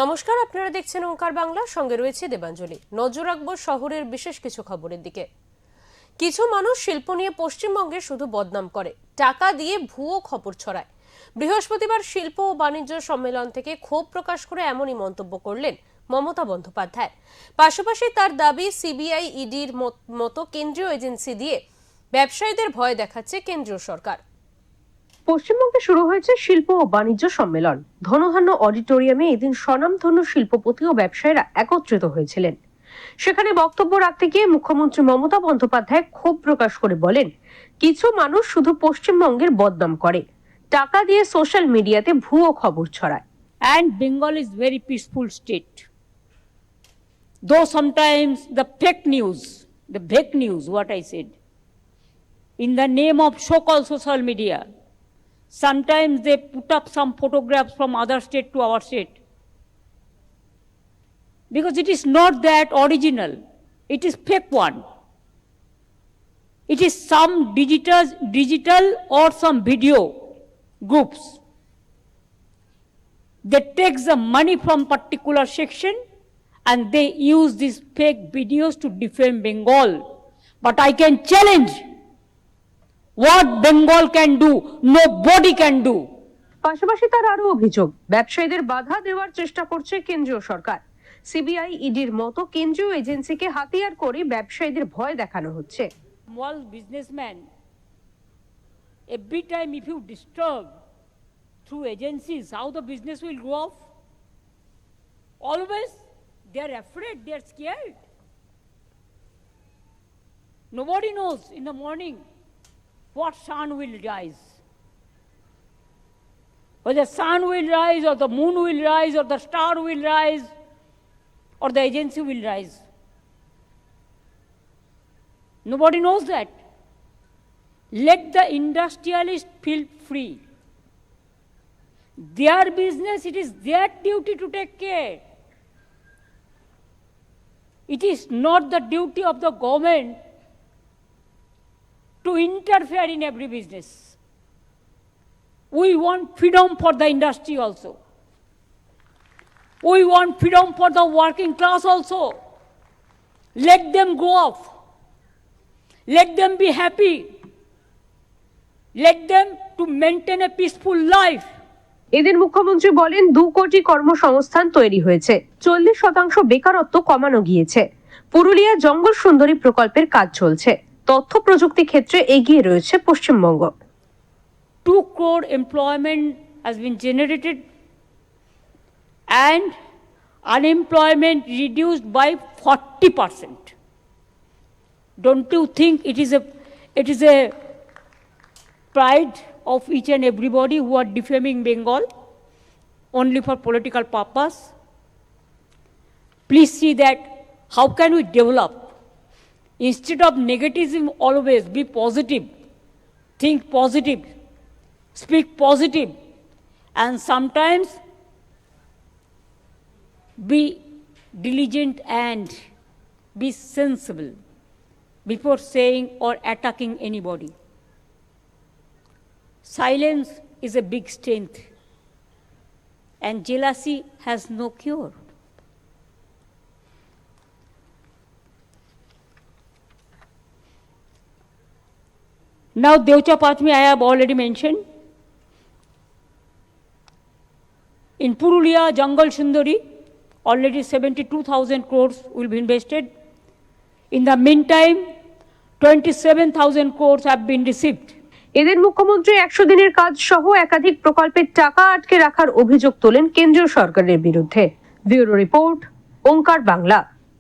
নমস্কার, আপনারা দেখছেন ওঙ্কার বাংলা, সঙ্গে রয়েছে দেবাঞ্জলি। নজর রাখবো শহরের বিশেষ কিছু খবরের দিকে। কিছু মানুষ শিল্প নিয়ে পশ্চিমবঙ্গে শুধু বদনাম করে, টাকা দিয়ে ভুয়ো খবর ছড়ায়। বৃহস্পতিবার শিল্প ও বাণিজ্য সম্মেলন থেকে ক্ষোভ প্রকাশ করে এমনই মন্তব্য করলেন মমতা বন্দ্যোপাধ্যায়। পাশাপাশি তার দাবি, সিবিআই, ইডির মতো কেন্দ্রীয় এজেন্সি দিয়ে ব্যবসায়ীদের ভয় দেখাচ্ছে কেন্দ্রীয় সরকার। পশ্চিমবঙ্গে শুরু হয়েছে শিল্প ও বাণিজ্য সম্মেলন। ধনধান্য অডিটোরিয়ামে এদিন স্বনামধন্য শিল্পপতি ও ব্যবসায়ীরা একত্রিত হয়েছিলেন। সেখানে বক্তব্য রাখতে গিয়ে মুখ্যমন্ত্রী মমতা বন্দ্যোপাধ্যায় ক্ষোভ প্রকাশ করে বলেন, কিছু মানুষ শুধু পশ্চিমবঙ্গের বদনাম করে, টাকা দিয়ে সোশ্যাল মিডিয়াতে ভুয়ো খবর ছড়ায়। And Bengal is very peaceful state. Though sometimes the fake news, what I said, in the name of so-called social media, sometimes they put up some photographs from other state to our state. Because it is not that original, it is fake one. It is some digital or some video groups. They take the money from particular section and they use these fake videos to defame Bengal. But I can challenge what Bengal can do, nobody can do. পাশাপাশি তার আরো অভিযোগ, ব্যবসায়ীদের বাধা দেওয়ার চেষ্টা করছে কেন্দ্রীয় সরকার। সিবিআই, ইডির মতো কেন্দ্রীয় এজেন্সিকে হাতিয়ার করে ব্যবসায়ীদের ভয় দেখানো হচ্ছে। Small businessman, every time if you disturb through agencies, how the business will go off? Always they are afraid, they are scared. Nobody knows in the morning what sun will rise. Whether the sun will rise or the moon will rise or the star will rise or the agency will rise. Nobody knows that. Let the industrialist feel free. Their business, it is their duty to take care. It is not the duty of the government to interfere in every business. We want freedom for the industry also. We want freedom for the working class also. Let them go off. Let them be happy. Let them to maintain a peaceful life. এদিন মুখ্যমন্ত্রী বলেন, 2 কোটি কর্মসংস্থান তৈরি হয়েছে, 40% বেকারত্ব কমানো গিয়েছে। পুরুলিয়া জঙ্গল সুন্দরী প্রকল্পের কাজ চলছে। তথ্য প্রযুক্তি ক্ষেত্রে এগিয়ে রয়েছে Paschimbanga. 2 crore employment has been generated and unemployment reduced by 40%. Don't you think it is a pride of each and everybody who are defaming Bengal only for political purpose? Please see that how can we develop? Instead of negativism, always be positive, think positive, speak positive, and sometimes be diligent and be sensible before saying or attacking anybody. Silence is a big strength, and jealousy has no cure. Now, Devcha Pachmi, I have already mentioned. In Purulia, Jungle Sundari, already 72,000 crores will be invested. In the meantime, 27,000 crores have been received. এদিন মুখ্যমন্ত্রী 100 দিনের কাজ সহ একাধিক প্রকল্পের টাকা আটকে রাখার অভিযোগ তোলেন কেন্দ্রীয় সরকারের বিরুদ্ধে। ব্যুরো রিপোর্ট, ওঙ্কার বাংলা।